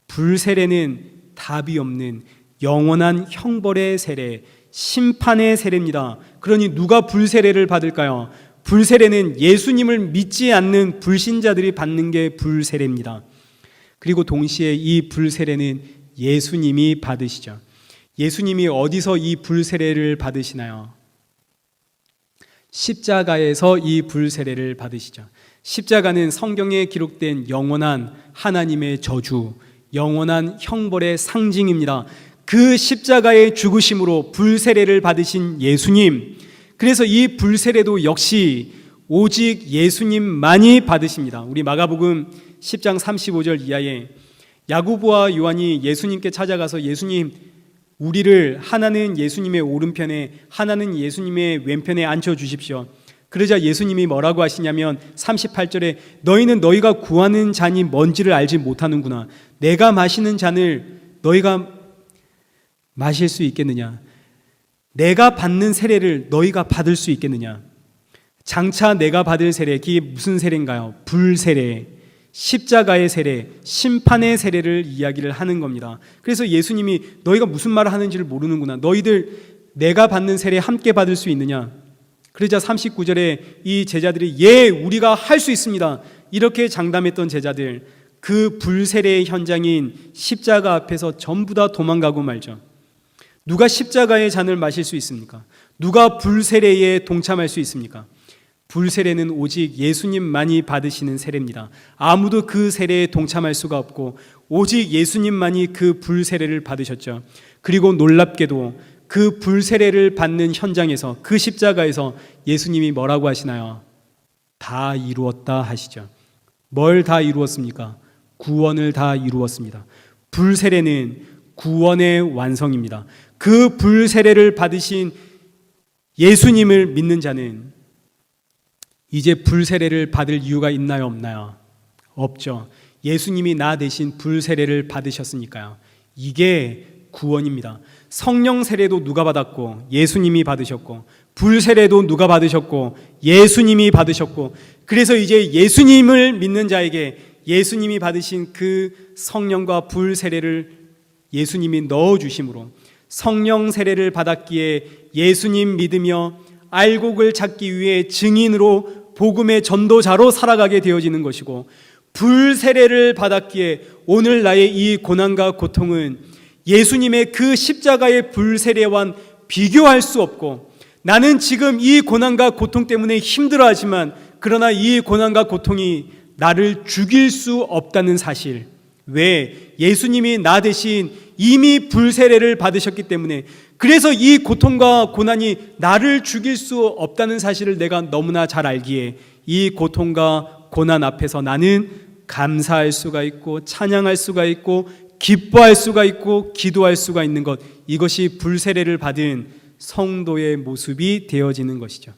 불세례는 답이 없는 영원한 형벌의 세례, 심판의 세례입니다. 그러니 누가 불세례를 받을까요? 불세례는 예수님을 믿지 않는 불신자들이 받는 게 불세례입니다. 그리고 동시에 이 불세례는 예수님이 받으시죠. 예수님이 어디서 이 불세례를 받으시나요? 십자가에서 이 불세례를 받으시죠. 십자가는 성경에 기록된 영원한 하나님의 저주, 영원한 형벌의 상징입니다. 그 십자가의 죽으심으로 불세례를 받으신 예수님, 그래서 이 불세례도 역시 오직 예수님만이 받으십니다. 우리 마가복음 10장 35절 이하에 야고보와 요한이 예수님께 찾아가서 예수님, 우리를 하나는 예수님의 오른편에 하나는 예수님의 왼편에 앉혀주십시오. 그러자 예수님이 뭐라고 하시냐면 38절에 너희는 너희가 구하는 잔이 뭔지를 알지 못하는구나. 내가 마시는 잔을 너희가 마실 수 있겠느냐? 내가 받는 세례를 너희가 받을 수 있겠느냐? 장차 내가 받을 세례, 그게 무슨 세례인가요? 불세례, 십자가의 세례, 심판의 세례를 이야기를 하는 겁니다. 그래서 예수님이 너희가 무슨 말을 하는지를 모르는구나. 너희들 내가 받는 세례 함께 받을 수 있느냐? 그러자 39절에 이 제자들이 예, 우리가 할 수 있습니다. 이렇게 장담했던 제자들, 그 불세례의 현장인 십자가 앞에서 전부 다 도망가고 말죠. 누가 십자가의 잔을 마실 수 있습니까? 누가 불세례에 동참할 수 있습니까? 불세례는 오직 예수님만이 받으시는 세례입니다. 아무도 그 세례에 동참할 수가 없고 오직 예수님만이 그 불세례를 받으셨죠. 그리고 놀랍게도 그 불세례를 받는 현장에서, 그 십자가에서 예수님이 뭐라고 하시나요? 다 이루었다 하시죠. 뭘 다 이루었습니까? 구원을 다 이루었습니다. 불세례는 구원의 완성입니다. 그 불세례를 받으신 예수님을 믿는 자는 이제 불세례를 받을 이유가 있나요, 없나요? 없죠. 예수님이 나 대신 불세례를 받으셨으니까요. 이게 구원입니다. 성령 세례도 누가 받았고 예수님이 받으셨고, 불세례도 누가 받으셨고 예수님이 받으셨고, 그래서 이제 예수님을 믿는 자에게 예수님이 받으신 그 성령과 불세례를 예수님이 넣어주심으로 성령 세례를 받았기에 예수님 믿으며 알곡을 찾기 위해 증인으로 복음의 전도자로 살아가게 되어지는 것이고, 불세례를 받았기에 오늘 나의 이 고난과 고통은 예수님의 그 십자가의 불세례와 비교할 수 없고, 나는 지금 이 고난과 고통 때문에 힘들어하지만 그러나 이 고난과 고통이 나를 죽일 수 없다는 사실. 왜? 예수님이 나 대신 이미 불세례를 받으셨기 때문에, 그래서 이 고통과 고난이 나를 죽일 수 없다는 사실을 내가 너무나 잘 알기에 이 고통과 고난 앞에서 나는 감사할 수가 있고 찬양할 수가 있고 기뻐할 수가 있고 기도할 수가 있는 것, 이것이 불세례를 받은 성도의 모습이 되어지는 것이죠.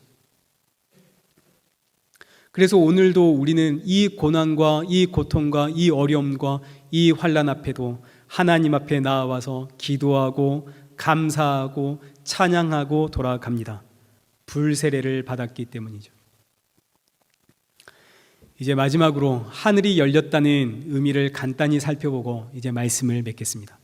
그래서 오늘도 우리는 이 고난과 이 고통과 이 어려움과 이 환난 앞에도 하나님 앞에 나아와서 기도하고 감사하고 찬양하고 돌아갑니다. 불세례를 받았기 때문이죠. 이제 마지막으로 하늘이 열렸다는 의미를 간단히 살펴보고 이제 말씀을 맺겠습니다.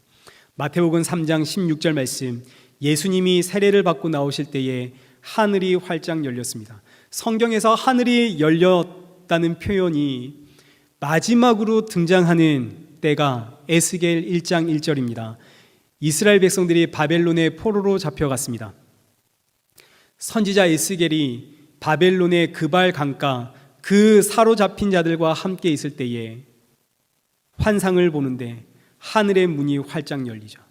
마태복음 3장 16절 말씀, 예수님이 세례를 받고 나오실 때에 하늘이 활짝 열렸습니다. 성경에서 하늘이 열렸다는 표현이 마지막으로 등장하는 때가 에스겔 1장 1절입니다. 이스라엘 백성들이 바벨론의 포로로 잡혀갔습니다. 선지자 에스겔이 바벨론의 그발 강가 그 사로잡힌 자들과 함께 있을 때에 환상을 보는데 하늘의 문이 활짝 열리죠.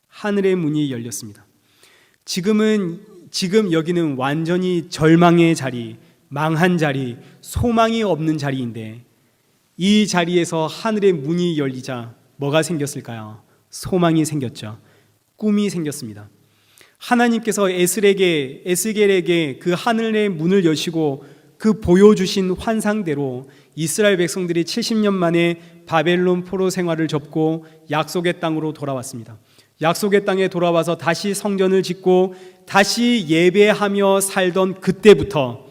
하늘의 문이 열렸습니다. 지금 여기는 완전히 절망의 자리, 망한 자리, 소망이 없는 자리인데 이 자리에서 하늘의 문이 열리자 뭐가 생겼을까요? 소망이 생겼죠. 꿈이 생겼습니다. 하나님께서 에스겔에게 그 하늘의 문을 여시고 그 보여주신 환상대로 이스라엘 백성들이 70년 만에 바벨론 포로 생활을 접고 약속의 땅으로 돌아왔습니다. 약속의 땅에 돌아와서 다시 성전을 짓고 다시 예배하며 살던 그때부터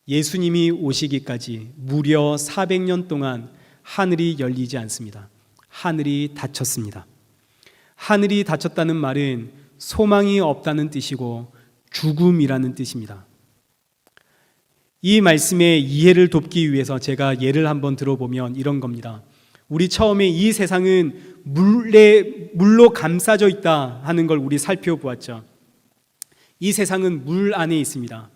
예수님이 오시기까지 무려 400년 동안 하늘이 열리지 않습니다. 하늘이 닫혔습니다. 하늘이 닫혔다는 말은 소망이 없다는 뜻이고 죽음이라는 뜻입니다. 이 말씀의 이해를 돕기 위해서 제가 예를 한번 들어보면 이런 겁니다. 우리 처음에 이 세상은 물로 감싸져 있다 하는 걸 우리 살펴보았죠. 이 세상은 물 안에 있습니다.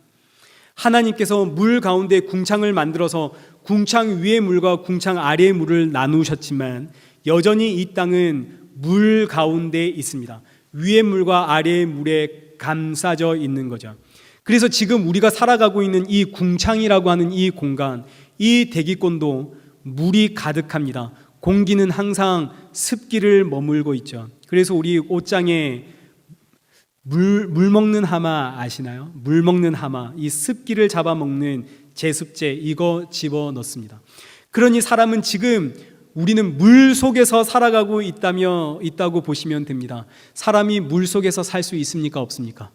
하나님께서 물 가운데 궁창을 만들어서 궁창 위의 물과 궁창 아래의 물을 나누셨지만 여전히 이 땅은 물 가운데 있습니다. 위의 물과 아래의 물에 감싸져 있는 거죠. 그래서 지금 우리가 살아가고 있는 이 궁창이라고 하는 이 공간, 이 대기권도 물이 가득합니다. 공기는 항상 습기를 머물고 있죠. 그래서 우리 옷장에 물 먹는 하마 아시나요? 물 먹는 하마, 이 습기를 잡아먹는 제습제, 이거 집어넣습니다. 그러니 사람은 지금 우리는 물 속에서 살아가고 있다고 보시면 됩니다. 사람이 물 속에서 살 수 있습니까? 없습니까?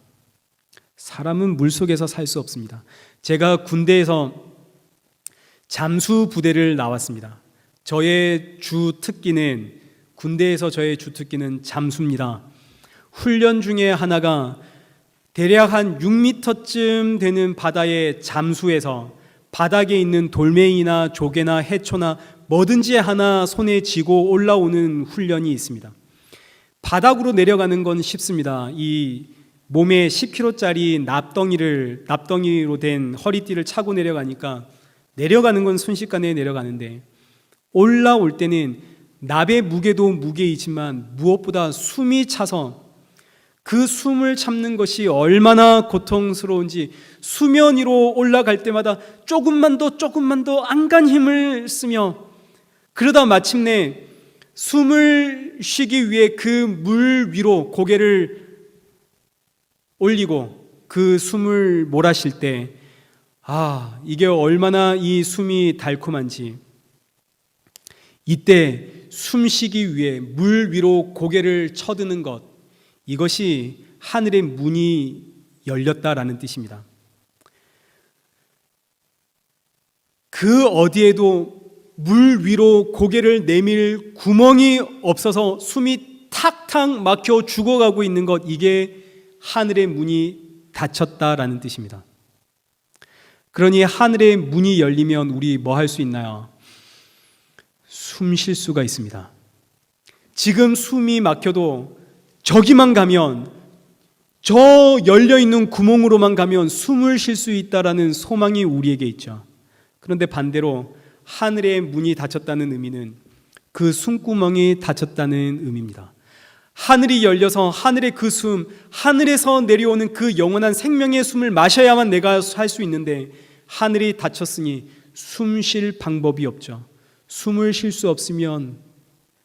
사람은 물 속에서 살 수 없습니다. 제가 군대에서 잠수 부대를 나왔습니다. 군대에서 저의 주 특기는 잠수입니다. 훈련 중에 하나가 대략 한 6m쯤 되는 바다에 잠수해서 바닥에 있는 돌멩이나 조개나 해초나 뭐든지 하나 손에 쥐고 올라오는 훈련이 있습니다. 바닥으로 내려가는 건 쉽습니다. 이 몸에 10kg짜리 납덩이로 된 허리띠를 차고 내려가니까 내려가는 건 순식간에 내려가는데 올라올 때는 납의 무게도 무게이지만 무엇보다 숨이 차서 그 숨을 참는 것이 얼마나 고통스러운지 수면 위로 올라갈 때마다 조금만 더 안간 힘을 쓰며 그러다 마침내 숨을 쉬기 위해 그 물 위로 고개를 올리고 그 숨을 몰아쉴 때 이게 얼마나 이 숨이 달콤한지 이때 숨 쉬기 위해 물 위로 고개를 쳐드는 것, 이것이 하늘의 문이 열렸다라는 뜻입니다. 그 어디에도 물 위로 고개를 내밀 구멍이 없어서 숨이 탁탁 막혀 죽어가고 있는 것, 이게 하늘의 문이 닫혔다라는 뜻입니다. 그러니 하늘의 문이 열리면 우리 뭐 할 수 있나요? 숨 쉴 수가 있습니다. 지금 숨이 막혀도 저기만 가면, 저 열려있는 구멍으로만 가면 숨을 쉴 수 있다라는 소망이 우리에게 있죠. 그런데 반대로 하늘의 문이 닫혔다는 의미는 그 숨구멍이 닫혔다는 의미입니다. 하늘이 열려서 하늘의 그 숨, 하늘에서 내려오는 그 영원한 생명의 숨을 마셔야만 내가 살 수 있는데 하늘이 닫혔으니 숨 쉴 방법이 없죠. 숨을 쉴 수 없으면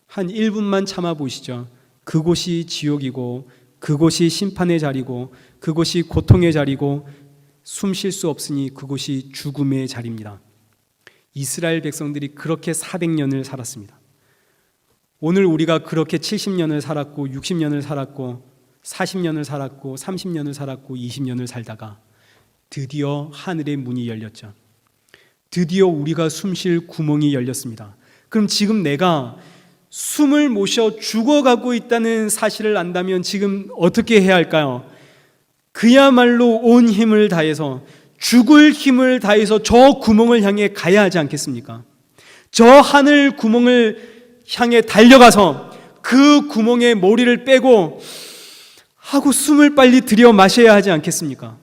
한 1분만 참아 보시죠. 그곳이 지옥이고 그곳이 심판의 자리고 그곳이 고통의 자리고 숨 쉴 수 없으니 그곳이 죽음의 자리입니다. 이스라엘 백성들이 그렇게 400년을 살았습니다. 오늘 우리가 그렇게 70년을 살았고 60년을 살았고 40년을 살았고 30년을 살았고 20년을 살다가 드디어 하늘의 문이 열렸죠. 드디어 우리가 숨 쉴 구멍이 열렸습니다. 그럼 지금 내가 숨을 못 쉬어 죽어가고 있다는 사실을 안다면 지금 어떻게 해야 할까요? 그야말로 온 힘을 다해서, 죽을 힘을 다해서 저 구멍을 향해 가야 하지 않겠습니까? 저 하늘 구멍을 향해 달려가서 그 구멍에 머리를 빼고 하고 숨을 빨리 들여 마셔야 하지 않겠습니까?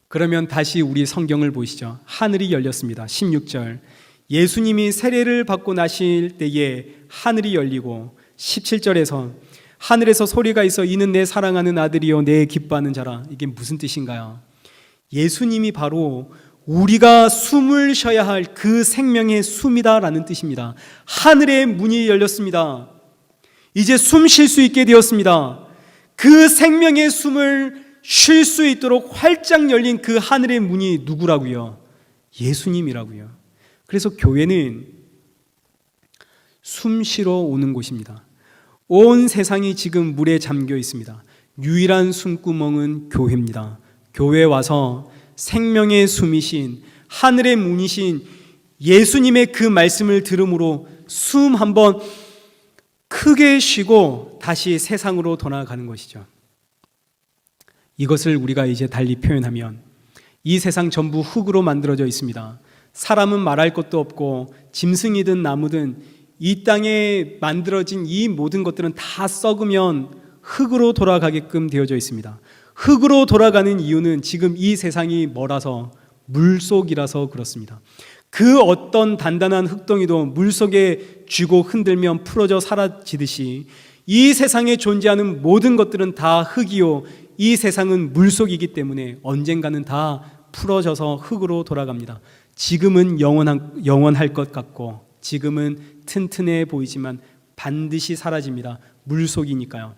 그러면 다시 우리 성경을 보시죠. 하늘이 열렸습니다. 16절. 예수님이 세례를 받고 나실 때에 하늘이 열리고, 17절에서 하늘에서 소리가 있어 이는 내 사랑하는 아들이요 내 기뻐하는 자라. 이게 무슨 뜻인가요? 예수님이 바로 우리가 숨을 쉬어야 할 그 생명의 숨이다라는 뜻입니다. 하늘의 문이 열렸습니다. 이제 숨 쉴 수 있게 되었습니다. 그 생명의 숨을 쉴 수 있도록 활짝 열린 그 하늘의 문이 누구라고요? 예수님이라고요. 그래서 교회는 숨 쉬러 오는 곳입니다. 온 세상이 지금 물에 잠겨 있습니다. 유일한 숨구멍은 교회입니다. 교회에 와서 생명의 숨이신, 하늘의 문이신 예수님의 그 말씀을 들음으로 숨 한번 크게 쉬고 다시 세상으로 돌아가는 것이죠. 이것을 우리가 이제 달리 표현하면, 이 세상 전부 흙으로 만들어져 있습니다. 사람은 말할 것도 없고 짐승이든 나무든 이 땅에 만들어진 이 모든 것들은 다 썩으면 흙으로 돌아가게끔 되어져 있습니다. 흙으로 돌아가는 이유는 지금 이 세상이 뭐라서, 물속이라서 그렇습니다. 그 어떤 단단한 흙덩이도 물속에 쥐고 흔들면 풀어져 사라지듯이 이 세상에 존재하는 모든 것들은 다 흙이요, 이 세상은 물속이기 때문에 언젠가는 다 풀어져서 흙으로 돌아갑니다. 지금은 영원할 것 같고 지금은 튼튼해 보이지만 반드시 사라집니다. 물속이니까요.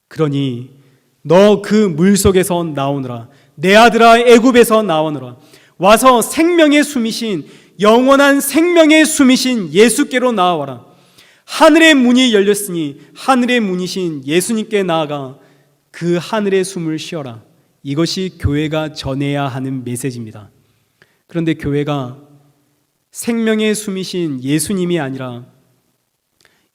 그러니 너 그 물속에서 나오너라. 내 아들아 애굽에서 나오너라. 와서 생명의 숨이신, 영원한 생명의 숨이신 예수께로 나아와라. 하늘의 문이 열렸으니 하늘의 문이신 예수님께 나아가 그 하늘의 숨을 쉬어라. 이것이 교회가 전해야 하는 메시지입니다. 그런데 교회가 생명의 숨이신 예수님이 아니라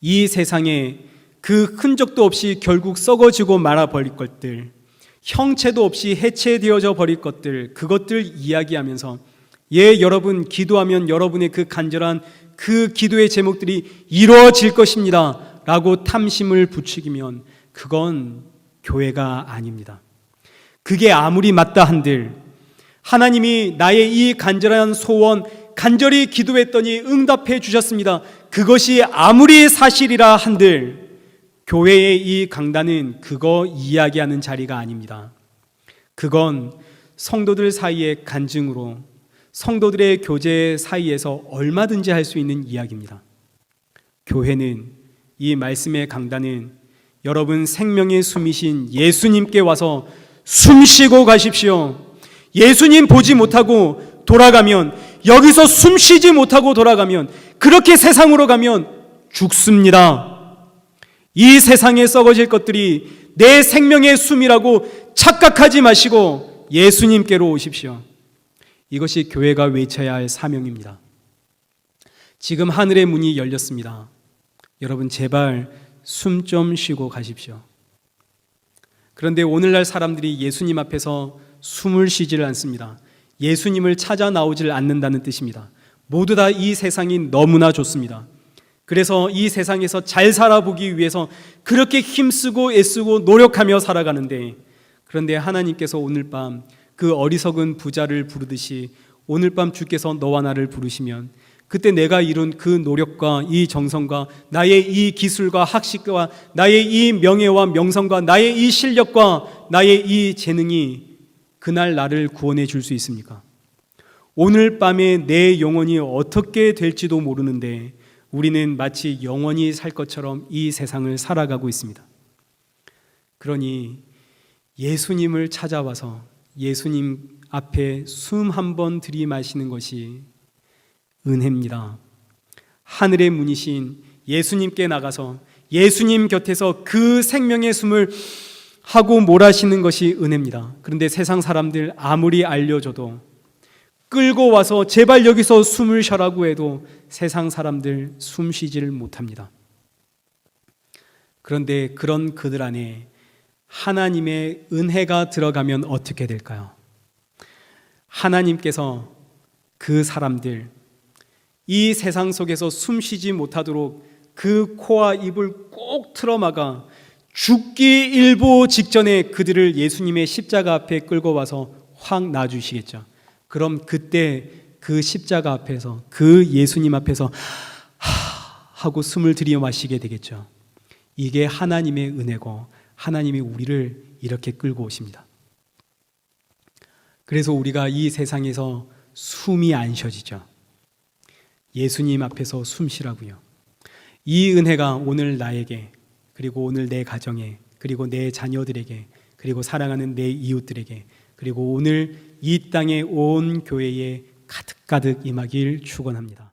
이 세상에 그 흔적도 없이 결국 썩어지고 말아버릴 것들, 형체도 없이 해체되어져 버릴 것들, 그것들 이야기하면서 여러분 기도하면 여러분의 그 간절한 그 기도의 제목들이 이루어질 것입니다 라고 탐심을 부추기면 그건 교회가 아닙니다. 그게 아무리 맞다 한들, 하나님이 나의 이 간절한 소원 간절히 기도했더니 응답해 주셨습니다. 그것이 아무리 사실이라 한들 교회의 이 강단은 그거 이야기하는 자리가 아닙니다. 그건 성도들 사이의 간증으로, 성도들의 교제 사이에서 얼마든지 할 수 있는 이야기입니다. 교회는, 이 말씀의 강단은 여러분 생명의 숨이신 예수님께 와서 숨 쉬고 가십시오. 예수님 보지 못하고 돌아가면, 여기서 숨 쉬지 못하고 돌아가면, 그렇게 세상으로 가면 죽습니다. 이 세상에 썩어질 것들이 내 생명의 숨이라고 착각하지 마시고 예수님께로 오십시오. 이것이 교회가 외쳐야 할 사명입니다. 지금 하늘의 문이 열렸습니다. 여러분 제발 숨 좀 쉬고 가십시오. 그런데 오늘날 사람들이 예수님 앞에서 숨을 쉬지를 않습니다. 예수님을 찾아 나오질 않는다는 뜻입니다. 모두 다 이 세상이 너무나 좋습니다. 그래서 이 세상에서 잘 살아보기 위해서 그렇게 힘쓰고 애쓰고 노력하며 살아가는데, 그런데 하나님께서 오늘 밤 그 어리석은 부자를 부르듯이 오늘 밤 주께서 너와 나를 부르시면 그때 내가 이룬 그 노력과 이 정성과 나의 이 기술과 학식과 나의 이 명예와 명성과 나의 이 실력과 나의 이 재능이 그날 나를 구원해 줄 수 있습니까? 오늘 밤에 내 영혼이 어떻게 될지도 모르는데 우리는 마치 영원히 살 것처럼 이 세상을 살아가고 있습니다. 그러니 예수님을 찾아와서 예수님 앞에 숨 한 번 들이마시는 것이 은혜입니다. 하늘의 문이신 예수님께 나가서 예수님 곁에서 그 생명의 숨을 하고 몰아쉬는 것이 은혜입니다. 그런데 세상 사람들 아무리 알려줘도, 끌고 와서 제발 여기서 숨을 쉬라고 해도 세상 사람들 숨 쉬지를 못합니다. 그런데 그런 그들 안에 하나님의 은혜가 들어가면 어떻게 될까요? 하나님께서 그 사람들, 이 세상 속에서 숨 쉬지 못하도록 그 코와 입을 꼭 틀어막아 죽기 일보 직전에 그들을 예수님의 십자가 앞에 끌고 와서 확 놔주시겠죠. 그럼 그때 그 십자가 앞에서, 그 예수님 앞에서 하고 숨을 들이어 마시게 되겠죠. 이게 하나님의 은혜고 하나님이 우리를 이렇게 끌고 오십니다. 그래서 우리가 이 세상에서 숨이 안 쉬어지죠. 예수님 앞에서 숨 쉬라고요. 이 은혜가 오늘 나에게, 그리고 오늘 내 가정에, 그리고 내 자녀들에게, 그리고 사랑하는 내 이웃들에게, 그리고 오늘 이 땅에 온 교회에 가득가득 임하길 축원합니다.